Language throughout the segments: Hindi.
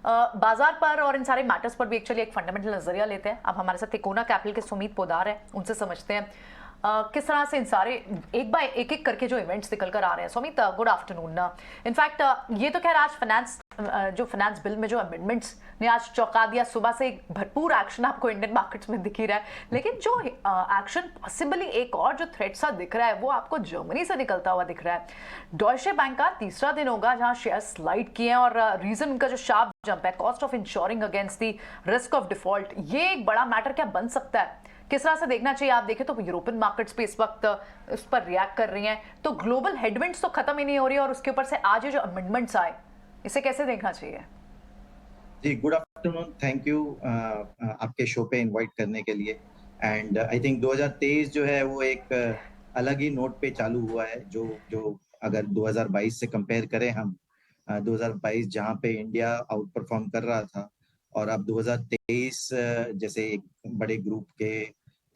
बाजार पर और इन सारे मैटर्स पर भी एक्चुअली एक फंडामेंटल नजरिया लेते हैं। अब हमारे साथ तिकोना कैपिटल के सुमीत पोदार है, उनसे समझते हैं किस तरह से इन सारे एक बाय एक करके जो इवेंट्स निकल कर आ रहे हैं। Sumit, good afternoon. इनफैक्ट ये तो खैर आज फाइनेंस बिल में जो अमेंडमेंट्स ने आज चौंका दिया। सुबह से एक भरपूर एक्शन आपको इंडियन मार्केट्स में दिख ही रहा है, लेकिन जो एक्शन पॉसिबली एक और जो थ्रेट सा दिख रहा है वो आपको जर्मनी से निकलता हुआ दिख रहा है। डॉयचे बैंक का तीसरा दिन होगा जहां शेयर स्लाइड किए हैं और रीजन उनका जो शार्प जंप है, cost of ensuring against the risk of default, ये एक बड़ा मैटर क्या बन सकता है? किस तरह से देखना चाहिए? आप देखें तो यूरोपियन मार्केट्स पे इस वक्त इस पर रिएक्ट कर रही हैं, तो ग्लोबल हेडविंड्स तो खत्म ही नहीं हो रही है और उसके ऊपर से आज ये जो अमेंडमेंट्स आए, इसे कैसे देखना चाहिए? जी, गुड आफ्टरनून। थैंक यू आपके शो पे इनवाइट करने के लिए। एंड आई थिंक 2023 जो है वो एक अलग ही नोट पे चालू हुआ है। जो अगर 2022 से कंपेयर करें हम, 2022 जहाँ पे इंडिया आउट परफॉर्म कर रहा था, और अब 2023 जैसे एक बड़े ग्रुप के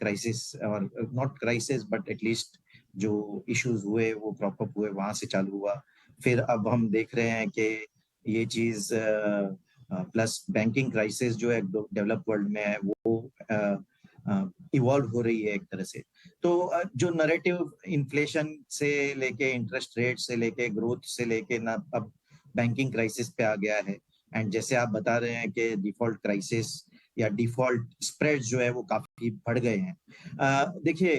क्राइसिस, और नॉट क्राइसिस बट एटलीस्ट जो इश्यूज हुए वो क्रॉप अप हुए, वहां से चालू हुआ। फिर अब हम देख रहे हैं कि ये चीज प्लस बैंकिंग क्राइसिस जो है डेवलप वर्ल्ड में है वो इवॉल्व हो रही है एक तरह से। तो जो नैरेटिव इन्फ्लेशन से लेके इंटरेस्ट रेट से लेके ग्रोथ से लेके ना अब बैंकिंग क्राइसिस पे आ गया है। एंड जैसे आप बता रहे हैं कि डिफॉल्ट क्राइसिस या डिफॉल्ट स्प्रेड्स जो है वो काफी बढ़ गए हैं। देखिए,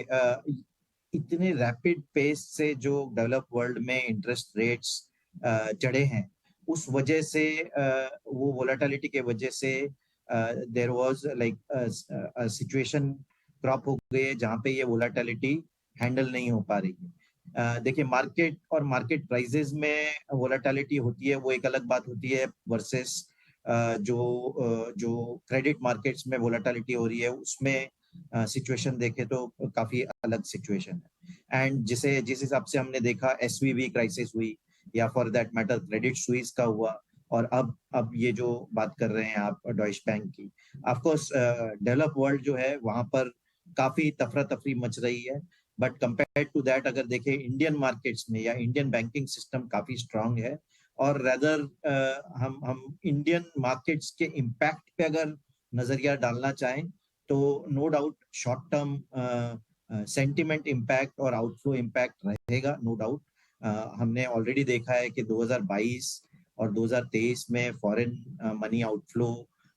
इतने रैपिड पेस से जो डेवलप वर्ल्ड में इंटरेस्ट रेट्स चढ़े हैं, उस वजह से वो वोलेटिलिटी के वजह से there was like situation crop हो गई है जहाँ पे ये वोलेटिलिटी हैंडल नहीं हो पा रही है। देखिए, मार्केट और मार्केट प्राइसेस में वोलेटिलिटी होती है, वो एक अलग बात होती है वर्सेस जो क्रेडिट मार्केट्स में वोलेटिलिटी हो रही है, उसमें सिचुएशन देखे तो काफी अलग सिचुएशन है। एंड जिस हिसाब से हमने देखा एसवीबी क्राइसिस हुई, या for that matter Credit Suisse का हुआ, और अब ये जो बात कर रहे हैं आप डॉइश बैंक की, ऑफ कोर्स डेवलप वर्ल्ड जो है वहां पर काफी तफरा तफरी मच रही है। बट कंपेयर टू दैट अगर देखें इंडियन मार्केट्स में, या इंडियन बैंकिंग सिस्टम काफी स्ट्रांग है। और रेदर हम इंडियन मार्केट्स के इम्पैक्ट पे अगर नजरिया डालना चाहें तो no doubt short term sentiment impact और आउटफ्लो इम्पैक्ट रहेगा, नो डाउट। हमने ऑलरेडी देखा है कि 2022 और 2023 में फॉरेन मनी आउटफ्लो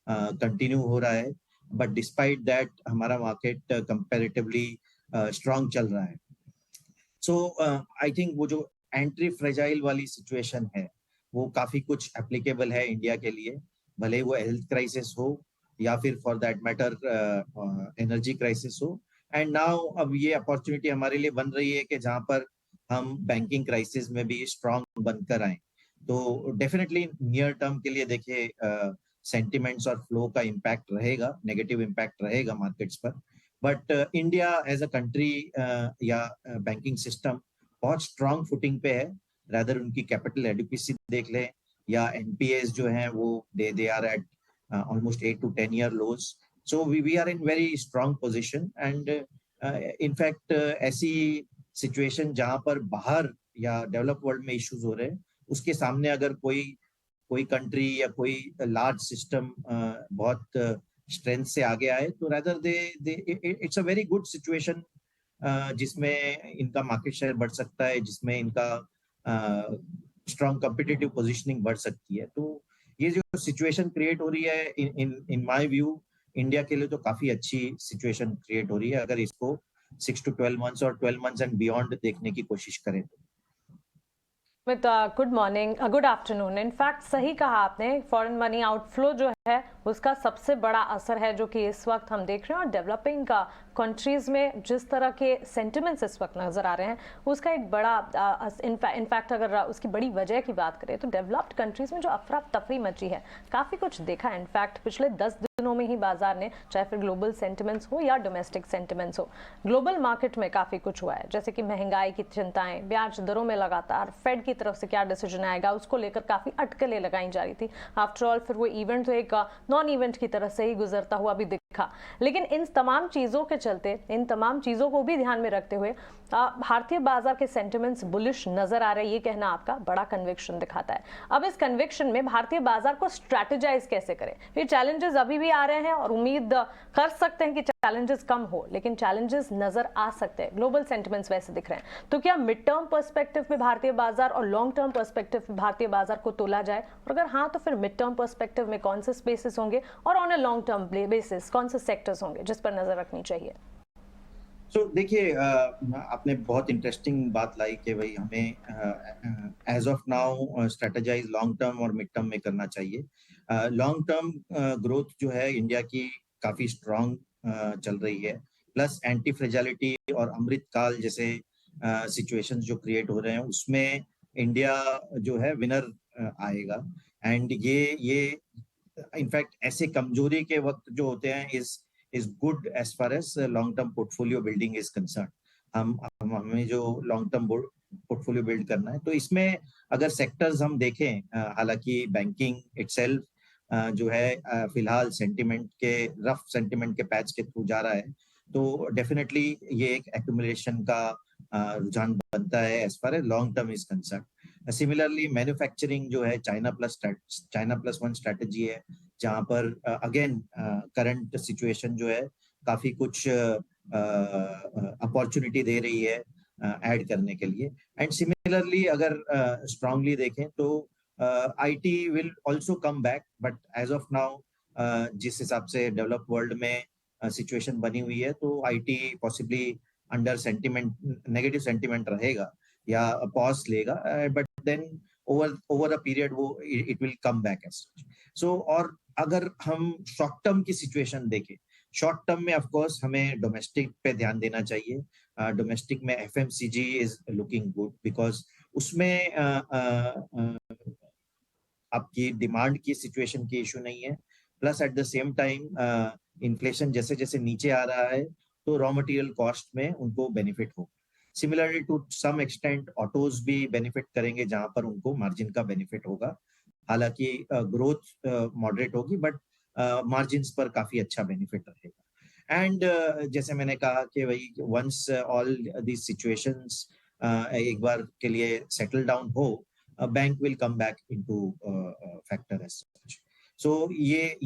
कंटिन्यू हो रहा है, बट डिस्पाइट दैट हमारा मार्केट कंपैरेटिवली स्ट्रांग चल रहा है। सो आई थिंक वो जो एंट्री फ्रेजाइल वाली सिचुएशन है वो काफी कुछ एप्लीकेबल है इंडिया के लिए, भले वो हेल्थ क्राइसिस हो या फिर for that matter energy crisis हो। एंड नाउ अब ये अपॉर्चुनिटी हमारे लिए बन रही है कि जहाँ पर हम बैंकिंग क्राइसिस में भी स्ट्रांग बनकर आए। तो डेफिनेटली नियर टर्म के लिए देखिए सेंटिमेंट्स और फ्लो का इम्पैक्ट रहेगा, नेगेटिव इम्पैक्ट रहेगा मार्केट्स पर। But India as a country या बैंकिंग सिस्टम बहुत स्ट्रांग फुटिंग पे है। रादर उनकी कैपिटल एडिक्वेसी देख लें, या एनपीएस जो हैं वो they are at almost 8 to 10 year lows. So we are in very strong position. And in fact ऐसी सिचुएशन जहां पर बाहर या डेवलप वर्ल्ड में इश्यूज हो रहे हैं, उसके सामने अगर कोई कंट्री या कोई लार्ज सिस्टम बहुत स्ट्रेंथ से आगे आए, तो rather they it's a very good situation जिसमें इनका मार्केट शेयर बढ़ सकता है, जिसमें इनका स्ट्रॉन्ग कॉम्पिटिटिव पोजीशनिंग बढ़ सकती है। तो ये जो सिचुएशन क्रिएट हो रही है इन माय व्यू, इंडिया के लिए तो काफी अच्छी सिचुएशन क्रिएट हो रही है अगर इसको 6 to 12 months और 12 months एंड बियॉन्ड देखने की कोशिश करें तो। With good morning, good afternoon. In fact सही कहा आपने, फॉरेन मनी आउटफ्लो जो है उसका सबसे बड़ा असर है जो कि इस वक्त हम देख रहे हैं। और डेवलपिंग कंट्रीज में जिस तरह के सेंटिमेंट्स इस वक्त नज़र आ रहे हैं, उसका एक बड़ा इनफैक्ट अगर उसकी बड़ी वजह की बात करें तो डेवलप्ड कंट्रीज में जो अफरा तफरी मची है, काफ़ी कुछ देखा है। इनफैक्ट पिछले 10 दिनों में ही बाजार ने, चाहे फिर ग्लोबल सेंटिमेंट्स हो या डोमेस्टिक सेंटिमेंट्स हो, ग्लोबल मार्केट में काफ़ी कुछ हुआ है। जैसे कि महंगाई की चिंताएं, ब्याज दरों में लगातार फेड की तरफ से क्या डिसीजन आएगा उसको लेकर काफ़ी अटकलें लगाई जा रही थी। आफ्टर ऑल फिर वो इवेंट तो एक नॉन इवेंट की तरह से ही गुजरता हुआ भी दिखा। लेकिन इन तमाम चीज़ों के चलते, इन तमाम चीज़ों को भी ध्यान में रखते हुए भारतीय बाजार के सेंटिमेंट्स बुलिश नजर आ रहे हैं, ये कहना आपका बड़ा कन्विक्शन दिखाता है। अब इस कन्विक्शन में भारतीय बाजार को स्ट्रैटेजाइज कैसे करें? ये चैलेंजेस अभी भी आ रहे हैं और उम्मीद कर सकते हैं कि चैलेंजेस कम हो, लेकिन चैलेंजेस नजर आ सकते हैं। ग्लोबल सेंटिमेंट्स वैसे दिख रहे हैं, तो क्या मिड टर्म पर्सपेक्टिव में भारतीय बाजार और लॉन्ग टर्म पर्सपेक्टिव में भारतीय बाजार को तोला जाए, और अगर हाँ तो फिर मिड टर्म पर्सपेक्टिव में कौन से स्पेसेस होंगे और on a long term basis कौन से सेक्टर्स होंगे जिस पर नजर रखनी चाहिए? देखिए, आपने बहुत इंटरेस्टिंग बात लाई कि भाई हमें as of now strategise long term और मिड टर्म में करना चाहिए। लॉन्ग टर्म ग्रोथ जो है इंडिया की काफी स्ट्रांग चल रही है, प्लस एंटी फ्रेजिलिटी और अमृत काल जैसे सिचुएशंस जो क्रिएट हो रहे हैं उसमें इंडिया जो है विनर आएगा। एंड ये इनफैक्ट ऐसे कमजोरी के वक्त जो होते हैं is good as far as long term portfolio building is concerned। हमें जो long term portfolio build करना है, तो इसमें अगर सेक्टर्स हम देखें, हालांकि बैंकिंग इटसेल्फ जो है फिलहाल सेंटिमेंट के रफ सेंटिमेंट के पैच के थ्रू जा रहा है, तो डेफिनेटली ये एक एक्यूमुलेशन का रुझान बनता है as far as long term is concern. Similarly manufacturing जो है चाइना प्लस वन स्ट्रेटेजी है, जहां पर अगेन करंट सिचुएशन जो है काफी कुछ अपॉर्चुनिटी दे रही है ऐड करने के लिए। एंड सिमिलरली अगर स्ट्रांगली देखें तो IT will also come back, but as of now जिस हिसाब से डेवलप्ड वर्ल्ड में सिचुएशन बनी हुई है, तो IT possibly under sentiment negative sentiment रहेगा या पॉज लेगा, but then over a period वो it will come back as such. So और अगर हम शॉर्ट टर्म की सिचुएशन देखें, शॉर्ट टर्म में ऑफ कोर्स हमें डोमेस्टिक पे ध्यान देना चाहिए। डोमेस्टिक में FMCG is looking good because उसमें आपकी डिमांड की सिचुएशन की इशू नहीं है, plus at the same time inflation जैसे जैसे नीचे आ रहा है तो रॉ मटेरियल कॉस्ट में उनको बेनिफिट हो। Similarly to some extent autos भी बेनिफिट करेंगे जहां पर उनको मार्जिन का बेनिफिट होगा। हालांकि ग्रोथ मॉडरेट होगी, बट मार्जिन्स पर काफी अच्छा बेनिफिट रहेगा। एंड जैसे मैंने कहा कि भाई वंस ऑल दीज सिचुएशंस एक बार के लिए सेटल डाउन हो, bank will come back into factor as such. So ये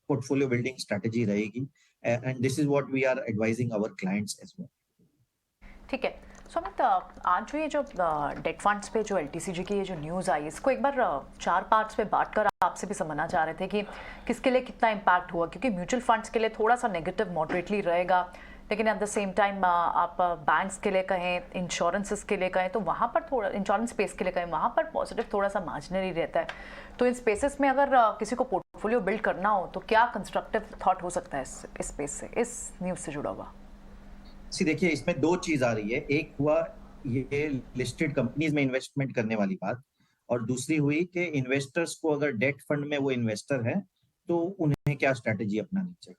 पोर्टफोलियो बिल्डिंग स्ट्रेटजी रहेगी, and this is what we are advising our clients as well. ठीक है। सो अमित, आज जो ये जो डेट फंड्स पे जो एलटीसीजी की ये जो न्यूज़ आई, इसको एक बार 4 पार्ट्स में बांट कर आपसे भी समझना चाह रहे थे कि किसके लिए कितना इम्पैक्ट हुआ, क्योंकि म्यूचुअल फंड्स के लिए थोड़ा सा नेगेटिव मॉडरेटली रहेगा, लेकिन एट द सेम टाइम आप बैंक्स के लिए कहें, इंश्योरेंसेस के लिए कहें, तो वहाँ पर थोड़ा इंश्योरेंस स्पेस के लिए कहें, वहाँ पर पॉजिटिव थोड़ा सा मार्जिनरी रहता है। तो इन स्पेसेस में अगर किसी को पोर्टफोलियो बिल्ड करना हो तो क्या कंस्ट्रक्टिव थॉट हो सकता है इस स्पेस से, इस न्यूज़ से जुड़ा हुआ? देखिए, इसमें 2 चीज आ रही है। एक हुआ ये लिस्टेड कंपनीज में इन्वेस्टमेंट करने वाली बात, और दूसरी हुई कि इन्वेस्टर्स को अगर डेट फंड में वो इन्वेस्टर है तो उन्हें क्या स्ट्रैटेजी अपनानी चाहिए,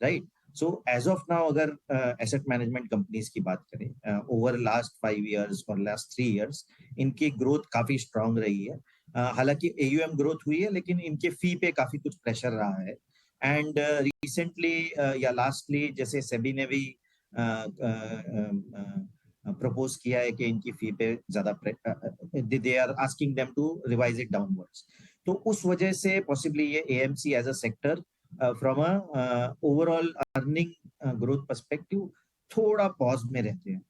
right? So as of now अगर एसेट मैनेजमेंट कंपनीज की बात करें, ओवर लास्ट 5 इयर्स और लास्ट 3 इयर्स इनकी ग्रोथ काफी स्ट्रांग रही है। हालांकि एयूएम ग्रोथ हुई है, लेकिन इनके फी पे काफी कुछ प्रेशर रहा है। एंड रिसेंटली या लास्टली जैसे सेबी ने भी प्रपोज किया है कि इनकी फी पे ज्यादा they are asking them to revise it downwards, तो उस वजह से पॉसिबली ये AMC as a sector from a overall earning growth perspective थोड़ा पॉज में रहते हैं।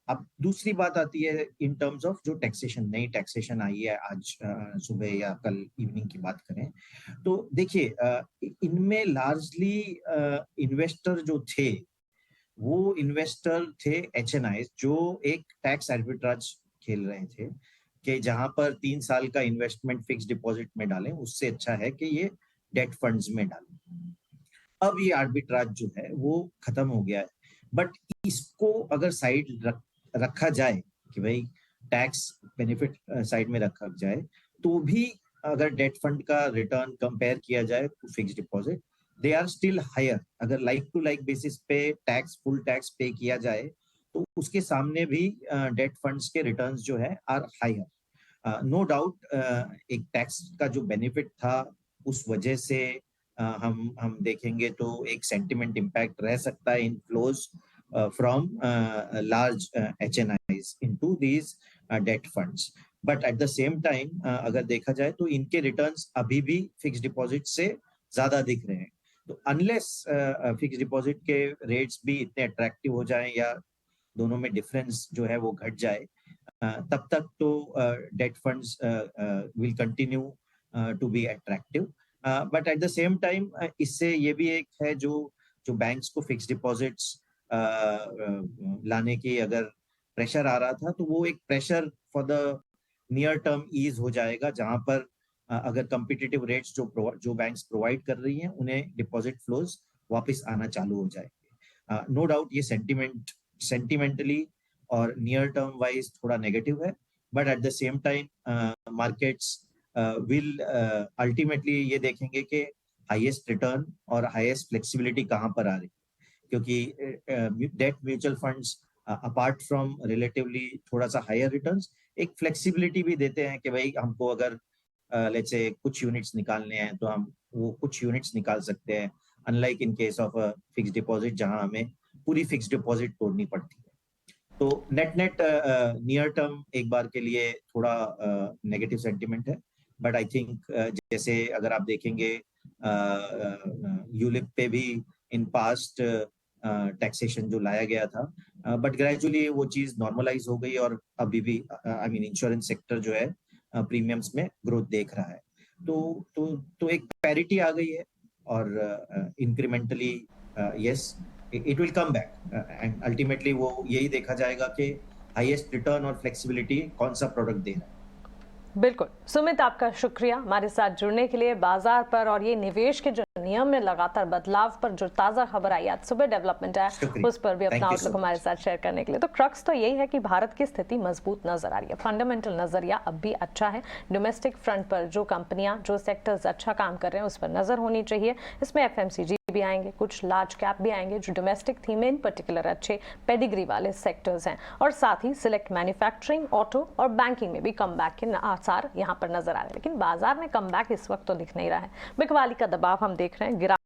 अब दूसरी बात आती है इन टर्म्स ऑफ जो टैक्सेशन, नई टैक्सेशन आई है आज सुबह या कल इवनिंग की बात करें, तो देखिए इनमें लार्जली इन्वेस्टर जो थे वो इन्वेस्टर थे एचएनआई, जो एक टैक्स आर्बिट्राज खेल रहे थे कि जहां पर 3 साल का इन्वेस्टमेंट फिक्स डिपॉजिट में डालें, उससे अच्छा है कि ये डेट फंड्स में डालें। अब ये आर्बिट्राज जो है वो खत्म हो गया है, बट इसको अगर साइड रखा जाए कि भाई टैक्स बेनिफिट साइड में रखा जाए, तो भी अगर डेट फंड का रिटर्न कंपेयर किया जाए to fix deposit, they are still higher. अगर लाइक टू लाइक बेसिस पे फुल टैक्स पे किया जाए तो उसके सामने भी डेट फंड्स के रिटर्न्स जो है आर हायर। नो डाउट एक टैक्स का जो बेनिफिट था उस वजह से हम देखेंगे तो एक सेंटिमेंट इम्पैक्ट रह सकता है in flows, from large HNIs into these debt funds. But at the same time अगर देखा जाए तो इनके रिटर्न्स अभी भी फिक्स डिपॉजिट से ज्यादा दिख रहे हैं. तो अनलेस फिक्स डिपॉजिट के रेट्स भी इतने अट्रैक्टिव हो जाएं या दोनों में डिफरेंस जो है वो घट जाए, तब तक तो debt funds will continue to be attractive. But at the same time इससे ये भी एक है जो बैंक्स को फिक्स डिपॉजिट्स लाने की अगर प्रेशर आ रहा था, तो वो एक pressure for the near term ease हो जाएगा, जहां पर अगर कम्पिटिटिव रेट्स जो बैंक्स प्रोवाइड कर रही हैं उन्हें डिपॉजिट फ्लोज वापस आना चालू हो जाएंगे. नो डाउट ये सेंटिमेंटली और नियर टर्म वाइज थोड़ा नेगेटिव है, but at the same time markets will ultimately ये देखेंगे कि हाईएस्ट रिटर्न और हाईएस्ट फ्लेक्सिबिलिटी कहाँ पर आ रही है, क्योंकि debt mutual funds apart from relatively थोड़ा सा हायर रिटर्न्स एक फ्लेक्सिबिलिटी भी देते हैं कि भाई हमको अगर लेट्स से कुछ यूनिट्स निकालने हैं तो हम वो कुछ यूनिट्स निकाल सकते हैं, unlike in case of fix deposit जहां हमें पूरी फिक्स डिपॉजिट तोड़नी पड़ती है. तो नेट नियर टर्म एक बार के लिए थोड़ा नेगेटिव सेंटिमेंट है, बट आई थिंक जैसे अगर आप देखेंगे यूलिप पे भी इन पास्ट टैक्सेशन जो लाया गया था, बट ग्रेजुअली वो चीज नॉर्मलाइज हो गई और अभी भी आई मीन इंश्योरेंस सेक्टर जो है प्रीमियम्स में ग्रोथ देख रहा है. तो एक पैरिटी आ गई है और incrementally yes it will come back and ultimately वो यही देखा जाएगा कि हाईएस्ट रिटर्न और फ्लेक्सिबिलिटी कौन सा प्रोडक्ट दे रहा है. बिल्कुल सुमित, आपका शुक्रिया हमारे साथ जुड़ने के लिए. बाजार पर और ये निवेश के जो नियम में लगातार बदलाव पर जो ताज़ा खबर आई आज सुबह डेवलपमेंट है, उस पर भी अपना आउटलुक हमारे साथ शेयर करने के लिए. तो क्रक्स तो यही है कि भारत की स्थिति मजबूत नजर आ रही है, फंडामेंटल नजरिया अब भी अच्छा है. डोमेस्टिक फ्रंट पर जो कंपनियां जो सेक्टर्स अच्छा काम कर रहे हैं उस पर नजर होनी चाहिए. इसमें एफएमसीजी भी आएंगे, कुछ लार्ज कैप भी आएंगे जो डोमेस्टिक थीम में इन पर्टिकुलर अच्छे पेडिग्री वाले सेक्टर्स हैं, और साथ ही सिलेक्ट मैन्युफैक्चरिंग, ऑटो और बैंकिंग में भी कमबैक के आसार यहां पर नजर आ रहे हैं. लेकिन बाजार में कमबैक इस वक्त तो दिख नहीं रहा है. बिकवाली का दबाव हम देख रहे हैं, गिरा